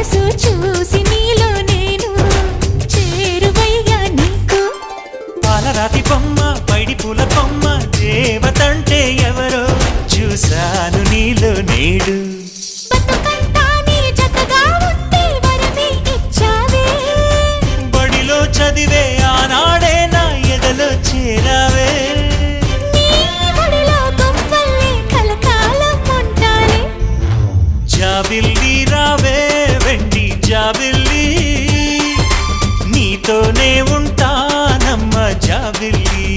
మనసు చూసి నీలో నేను చేరువయ్యా నీకు. పాలరాతి బొమ్మ పైడి పూల కొమ్మ దేవతంటే ఎవరో చూశాను నీలో నేడు. బతుకంతా నీ జతగా ఉంటే వరమే ఇచ్చావే. బడిలో చదివే ఆనాడే నా ఎదలో చేరావే. నీ ఒడిలో గువ్వల్లే కలకాలం ఉంటానే. జాబిల్లి రావే వెండి జాబిల్లి, నీతోనే ఉంటానమ్మ జాబిల్లి.